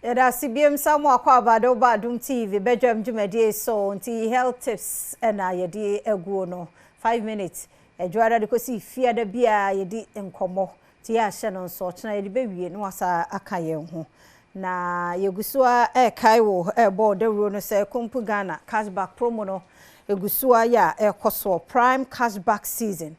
Era CBM Samu akwa Badwam TV Badwam Jumedi so nti health tips na yedi egu no 5 minutes edwara de kosi fia da bia yedi enkomo ti ya hye no so chena yedi bewie no asa aka yen ho na yegusua kai wo board ro no se kompu Ghana cashback promo no egusua ya ekoso prime cashback season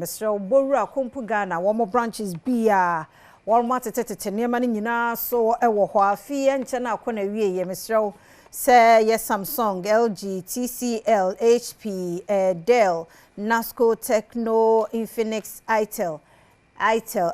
Mr. Bora kompu Ghana wo branches bia Walmart tete niema ni nyina so ewo ho afie nche na akona wie ye mesrew say yes Samsung, LG, TCL, HP, Dell, Nasco, Techno, Infinix, Itel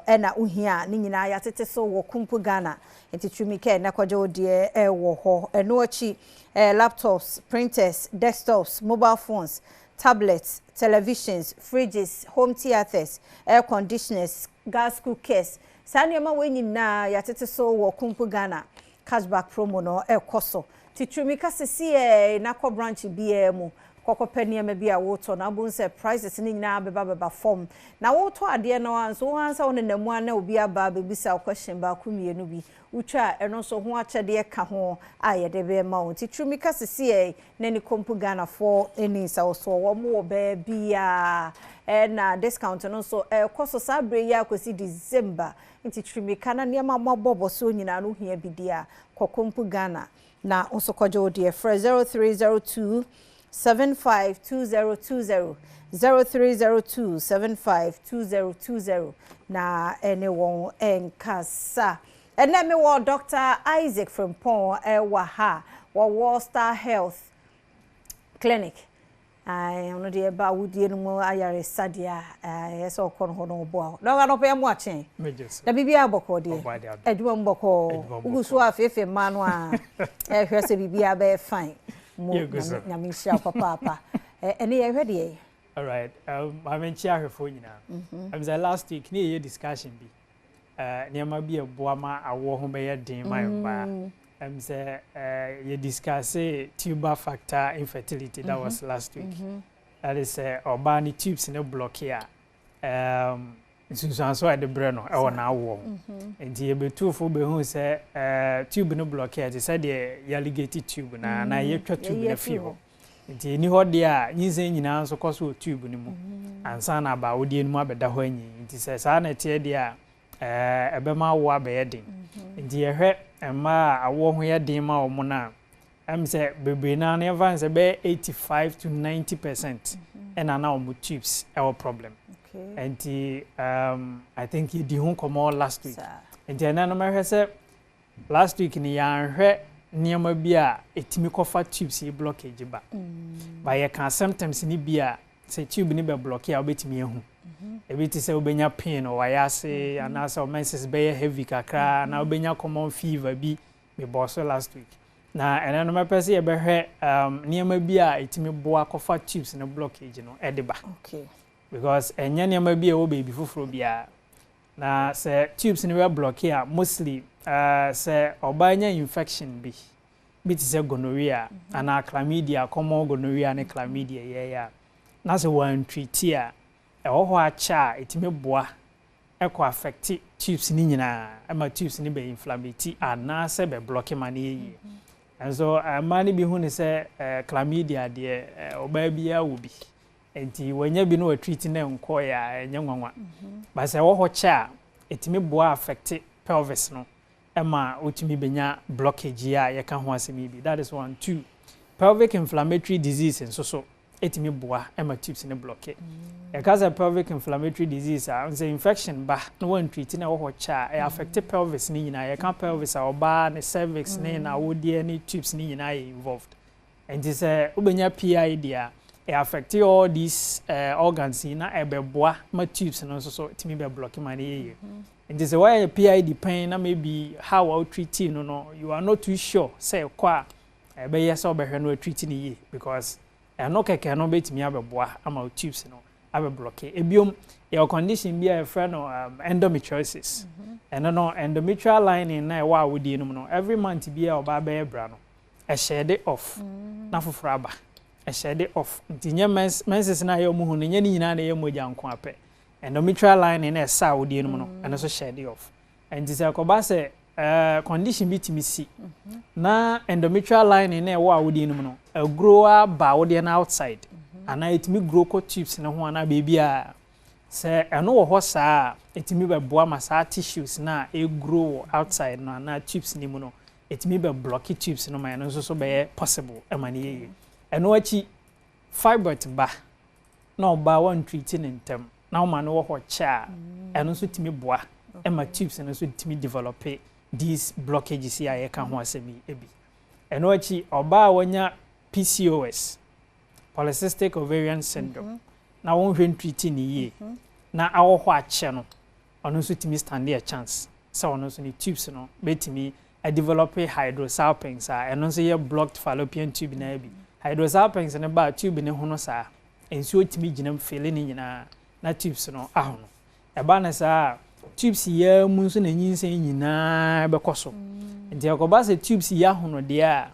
ena uhia ni nyina ya tete so wo kumpu Ghana ntitwumike na kwajo de ewo ho eno achi laptops, printers, desktops, mobile phones, tablets, televisions, fridges, home theaters, air conditioners, gas cookers. Sanyama wenyi na yatete so wo kumpu Ghana cashback promo no ekoso titrumika sisi na ko branch bia mu kokope niam bia woto na bo nse prices ni nyina beba form na woto ade no anso hansa won na mu ana obi aba bebisa question ba kumienu bi utwa eno so ho achede ka ho ayede be ma won titrumika sisi na ni kumpu Ghana for eni sa so wo mo be bia na discount no so koso sabre ya kosi December nti trimika na niam amabobo so nyina no hia bidia kokompu Ghana na osokwajo de 0302 752020 0302 752020 na anyone enkasa ene me wo Dr. Isaac from Pon Waha wo Star Health Clinic I ono de ba wudie no mu ayare sadia yeso okon ho no bo no ga no pe mu achen da bibia boko de eduma mboko ugusu afefe manu a ehwe se bibia be fine mo na mi sha papa ene ye hwe de all right I mention ahwefo nyina am say last week ni ye discussion bi niam bi eboa ma awo ho be ye den man ba say you discuss tuber factor infertility that was last week. That is obani tubes in a block here. So at the brain or now warm. And you be two for be who say tube in a block here. They said the alligator tube na ye tube in a few. And you knew what they are using in answer cause tube anymore. And son about would you know better when you it says I tell dia a bema wa bedding. And you heard ma awo ho ye den ma omo na am say bebe na na advance be 85 to 90% and na omo tubes our problem and I think you di ho komo last week and na no me say last week ni ya hwe niam bi a etimi kofa tubes e blockage ba ba ye can sometimes ni bi a say tube ni be block ya obetimi ehu ebiti se obenya pain o wayase anasa o menses be heavy kakra na obenya common fever bi me boss last week na ene no mepese e be hwe niam bi a etimi boa kofa tubes no blockage no edeba okay because enya niam bi e wo baby foforo bia na se tubes ni we block here mostly se obanya infection bi ti se gonorrhea ana chlamydia common gonorrhea ne chlamydia ya na se one treat ya ho acha etime boa eko affect tubes ni nyina ama tubes ni be inflammate ana se be block ma na yi and so mani bi hu ni se chlamydia de oba bia wo bi enti wanya bi no treat na enko ya enyanwanwa ba se ho cha etime boa affect pelvis no ama otimi benya blockage ya ye ka ho asemi bi that is 1 2 pelvic inflammatory disease and so etimi boa ema tubes ne block because a pelvic inflammatory disease is infection ba no one treat na wo cha e affect pelvis ni nyina ye kan pelvis a oba ne cervix ne na wodie ne tubes ni nyina involved and this ubenya PID e affect all these organs na ebeboa ma tubes no so etimi be block ma ne ye and this why PID pain na maybe how I treat no you are not too sure say kwa be yes obehwe no treat ni ye because no keke no betimi abeboa ama tubes no abe block ebiom your condition be a friend endometriosis and no endometrial lining na wa wodi no no every month be a oba be bra no a shade off na foforo aba a shade off ntinye menses na ye omuhu ne nyani nyina na ye moja nko ape endometrial lining na sa wodi no no and so shade off and this akoba say condition bitimi si na endometrial lining na ewo awodi nim no a grower ba wodi na outside ana etimi grow co tubes na ho ana baby a se eno wo ho saa etimi be boa ma saa tissues na e grow outside no ana tubes nim no etimi be blocky tubes no ma no so be possible e ma ne yeye eno achi fibroid ba na oba one treating in term na ma no wo ho cha eno so timi boa e ma tubes no so timi develop these blockages here can ho asemi ebi eno achi oba wonya PCOS polycystic ovarian syndrome na won hwen treating ye na awo ho ache no ono so timi stand a chance so ono so ni tubes no betimi a develop hydrosalpinx eno so ye blocked fallopian tube na bi hydrosalpinx ne ba tube ne ho no sa enso timi ginam fele ni nyina na tubes no aho no e ba na sa tubes ya mu so na nyinsen nyina be koso nti akoba se tubes ya ho no de a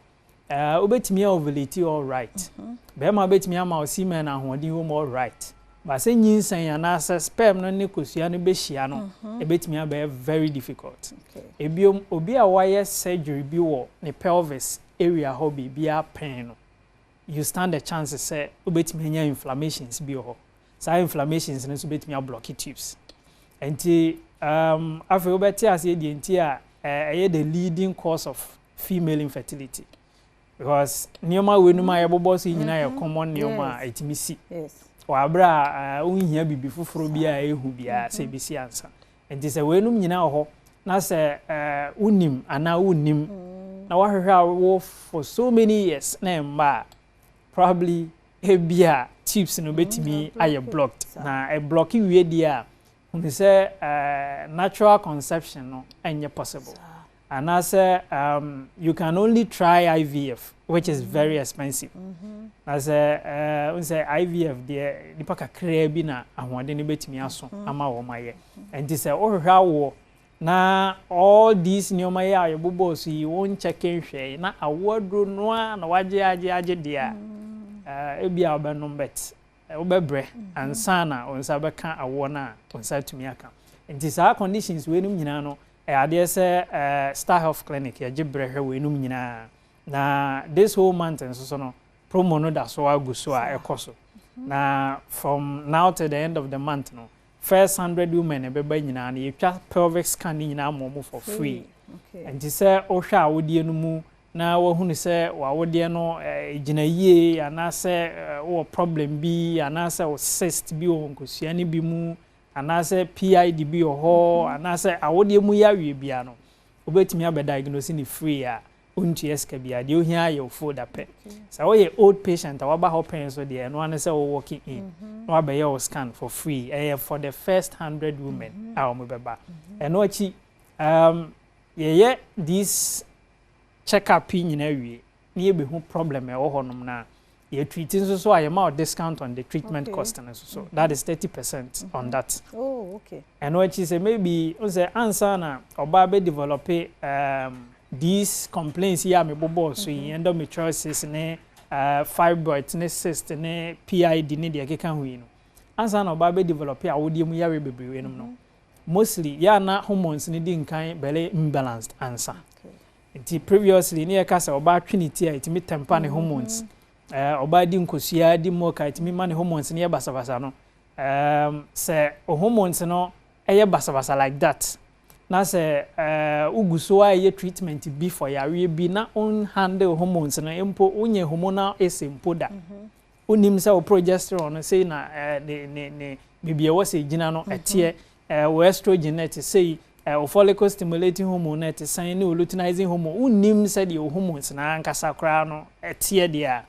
obetimi a ovulate all right be ma betimi ama osime na hoodin wo all right ba se nyinsen ya na sa sperm no ne kosua no be hia no e betimi a be very difficult ebiom obi a wire surgery bi wo ne pelvis area ho bi bia pain no you stand a chance say obetimi nya inflammations bi ho sa inflammations no so betimi a block tubes enti after obeti as ye enti a the leading cause of female infertility because nioma wenuma ye bobo so nyina ye common nioma etimisi yes wa bra unhia bibi foforo bia ehu bia se bisi ansa enti se wenum nyina ho na se unim ana unim na wahwehwa wo for so many years na mba probably ebia tips no betimi aye blocked na e blocky wie dia we say natural conception no ain't possible and I say you can only try IVF which is very expensive I say we say IVF there nipa kakra bi na ahwode ne betimi aso ama wo maye and this ohwehwa wo na all these nyoma ya yobobo so yi won checking hwe na awodro no na waje dia ebia obenom bet obebre ansana onsa beka awo na onsa tumi aka nti saa conditions we num nyina no ade se Star Health Clinic ya gibre hwe we num nyina na this whole month so no promo no da so aguso a ekoso na from now to the end of the month no first 100 women ebeba nyina na yetwa pelvic scan nyina momo for free nti se ohwa awodie no mu na wahunu se wawodie no gina yie anase wo problem bi anase wo cyst bi wo nkosua ne bi mu anase PID bi ho anase awodie mu ya wie bia no obetimi abediagnose ni free a untu eska bia de ohia ye folder pe so we old patient awaba ho pen so de no anase wo working in no abaye wo scan for free for the first 100 women a mo beba eno achi ye this check up nyina wie na ye be hu problem e wo honom na ye treating so I am discount on the treatment cost and so that is 30% on that. Oh, okay. And what you say maybe on say answer na oba be develop these complaints here me bobo so endometriosis ne fibroid ne cyst ne PID ne de keka hu yi no answer na oba be develop a wodi mu yare bebre no mostly ya na hormones ne di nkan belle imbalanced answer. Nti previously ne yakasa oba trinity a itimi temper ne hormones oba di nkosua di moka itimi man hormones ne basabasa no se hormones no basabasa like that na se uguso a treatment bi for yare bi na on handle hormones no empo unye hormonal esempo da unim se progesterone say na ne bibia wose gina no etie estrogen net say follicle stimulating hormone net sign no luteinizing hormone unim se the hormones na ankasa kra no etie dia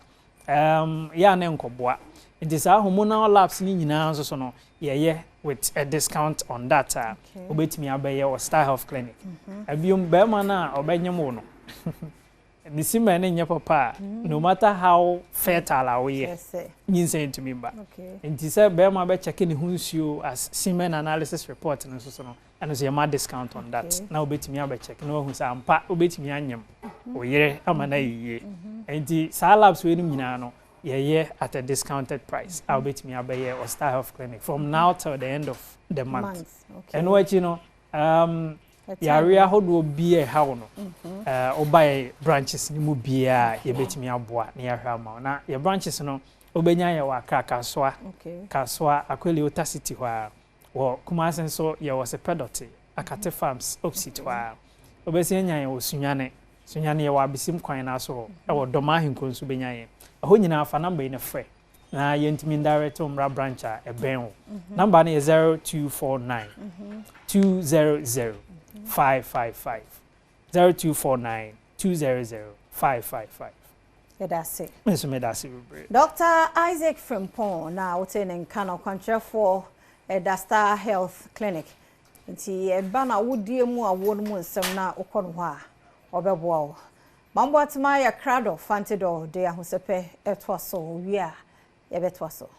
ya na nkoboa it is our hormonal labs ni nyina so no ye with a discount on that obetimi abaye or Star Health Clinic abiom be ma na obenyem no nisima na nya papa no matter how fertile are we nyinsen to me ba and it say be ma be check ni hunsuo as semen analysis report no so no and so ma discount on that na obetimi abaye check no hu sa ampa obetimi anyem oyere amana yiye and the labs we nyina no yeah at a discounted price I'll bet me abaye or Star Health Clinic from now till the end of the month. And what you know yare ahodo bi ha wo no obaye branches ni mu bia ye betimi aboa na ya hwa ma na ye branches no obenya ye wa Kaswa Kaswa Akweli Ota City hwa wo Kumasi so ye wo se Pedoti Akate Farms opposite hwa obesi enya ye wo Sunyane ye wa Abisim kwan na so e wo Doma Hinko nso benya ye ho nyina afa number ine frɛ na ye ntimi direct umra branch a eben wo number na ye 0249 200 555 0249 200 555. That's it. Dr. Isaac Frimpong now within in Kano country for a Star Health Clinic. Nti e bana wodie mu awon mu nsem na okonwa obeboa. Mambo atma ya crowd of fantido de ahosepe etwaso wi a ye betwaso.